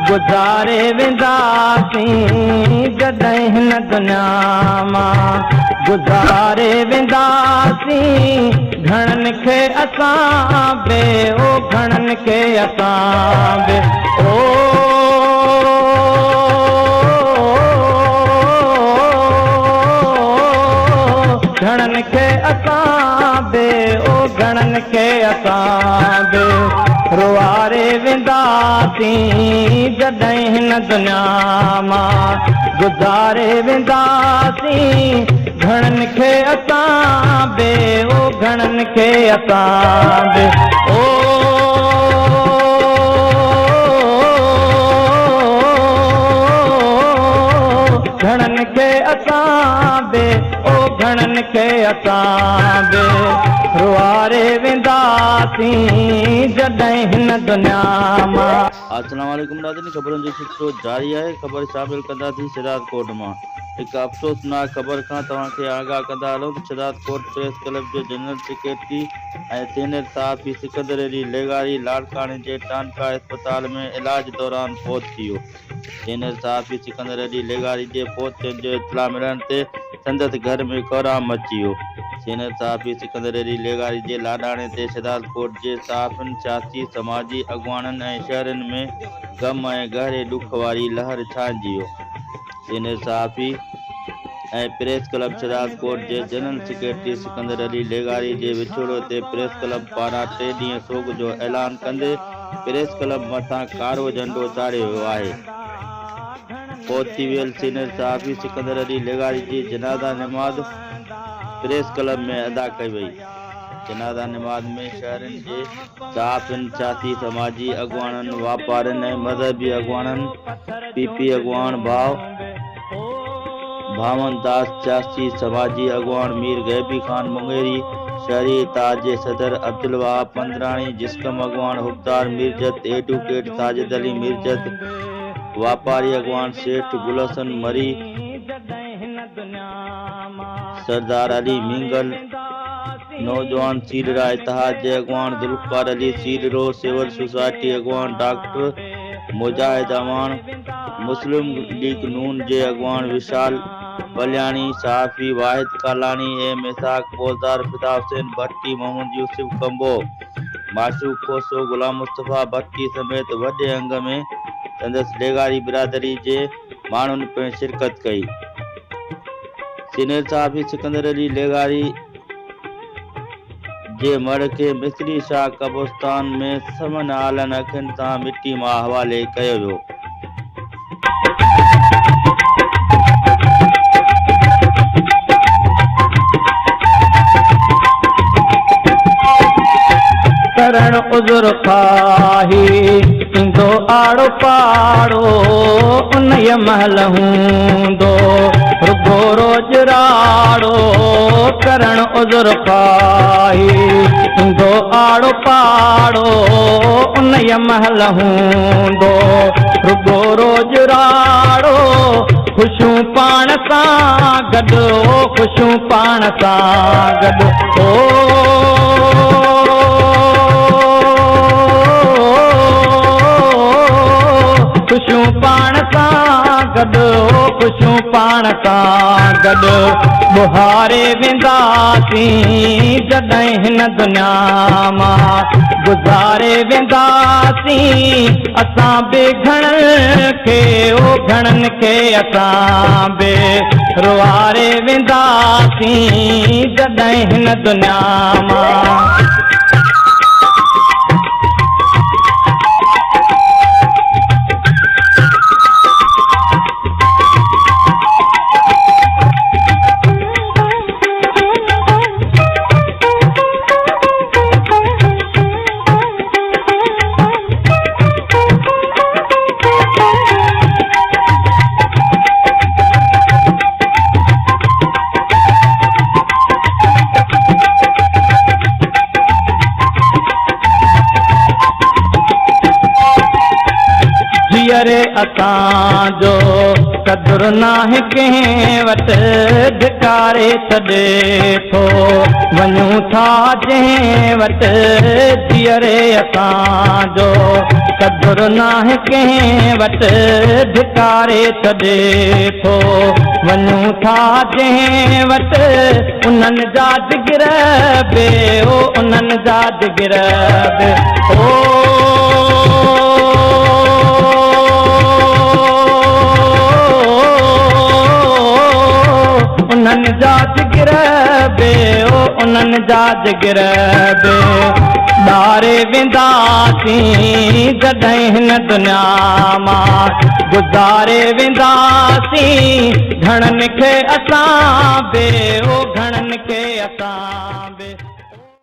गुज़ारे वेंदासीं जॾहिं हिन दुनिया मां गुज़ारे वेंदासीं घणनि खे असां बे ओ घणनि खे असां बे ओ घणनि खे असां बे ओ घणनि खे असां बे रुआरे वेंदासीं जॾहिं हिन दुनिया मां गुज़ारे वेंदासीं घणनि खे असां बे ओ घणनि खे असां बे ओ घणनि खे असां बे ओ घणनि खे असां बे रुआरे वेंदासीं जॾहिं हिन दुनिया मां। अस्सलाम वालेकुम नाज़रीन, ख़बरुनि जो सिलसिलो जारी आहे। ख़बर शामिल कंदासीं शहदाद कोट मां हिकु अफ़सोसनाक ख़बर खां तव्हांखे आगाह कंदा हलूं त शहदाद कोट प्रेस क्लब जो जनरल सेक्रेटरी ऐं सीनियर सहाफ़ी सिकंदर अली लेगारी लाड़काणे जे टांका अस्पताल में इलाज दौरान फ़ौत थी वियो। सीनियर सहाफ़ी सिकंदर अली लेगारी जे फ़ौत थियण जो इत्तला मिलण ते संदसि घर में कोहराम मची वियो। सीनियर सहाफ़ी सिकंदर अली लेगारी जे लाॾाणे ते शहदाद कोट जे सहाफ़ियुनि, सियासी, समाजी अॻुवाननि ऐं शहरनि में ग़म ऐं गहरे ॾुख वारी लहर छाइंजी वियो। सीनियर सहाफ़ी ऐं प्रेस क्लब शहदाद कोट जे जनरल सेक्रेटरी सिकंदर अली लेगारी जे विछोड़े ते प्रेस क्लब पारां 3 ॾींहं सोग जो ऐलान कंदे प्रेस क्लब मथां कारो झंडो चाढ़ियो वियो आहे। फ़ौत थी वियल सीनियर सहाफ़ी सिकंदर अली लेगारी जी जनाज़ा नमाज़ प्रेस क्लब में अदा कई वई। जनाज़ा नमाज़ में शहरनि जे सहाफ़ियुनि, सियासी, समाजी अॻुवाननि, वापारियुनि ऐं मज़हबी अॻुवाननि, पीपी अॻुवान भावन दास, सियासी समाजी अॻुवान मीर गैबी खान मुंगेरी, शहरी इत्तेहाद जे सदर अब्दुल वहाब पंद्राणी, जिस्कम अॻुवान हुबदार मीरजत, एडवोकेट साजिद अली मीरजत, वापारी अॻुवान सेठ गुलहसन मरी, सरदार अली मींगल, नौजवान सीडरा इत्तेहाद जे अॻुवान Zulfikar Ali सीडरो, civil society अॻुवान doctor मुजाहिद अवान, मुस्लिम लीग नून जे अॻुवान विशाल बलियाणी, सहाफ़ी वाहिद कालानी, एम इसहाक, फौजदार फिदा हुसैन भट्टी, मोहम्मद यूसुफ कंबो, माशूक खोसो, गुलाम मुस्तफ़ा भट्टी समेत वॾे अंग में संदसि लेगारी बिरादरी जे माण्हुनि पिणु शिरकत कई। सीनियर सहाफ़ी सिकंदर अली लेगारी जे मड़ खे मिस्री शाह कब्रिस्तान में समन आलनि अखियुनि सां मिटी मां हवाले कयो वियो। करण उज़ुर खाही ईंदो आड़ो पाड़ो उन महल हूंदो रुगो रोज राड़ो। करण उज़ुर खाही ईंदो आड़ो पाड़ो उन महल हूंदो रुगो रोज राड़ो। ख़ुशियूं पाण सां गॾु ख़ुशियूं पाण सां गॾु ख़ुशियूं पाण सां गॾु ख़ुशियूं पाण सां गॾु बुहारे वेंदासीं जॾहिं हिन दुनिया मां गुज़ारे वेंदासीं असां बे घणनि खे ओ घणनि खे असां बे रुआरे वेंदासीं जॾहिं हिन दुनिया मां। असांजो कदुर नाहे कंहिं वटि धिकारे छॾे थो वञूं था जंहिं वटि जीअरे असांजो कदुर नाहे कंहिं वटि धिकारे छॾे थो वञूं था जंहिं वटि उन्हनि जा जिगर बे ओ उन्हनि जा जिगर बे उन्हनि जा जिगर बे ओ उन्हनि जा जिगर बे ॿारे वेंदासीं जॾहिं हिन दुनिया मां गुज़ारे वेंदासीं घणनि खे असां बे ओ घणनि खे असां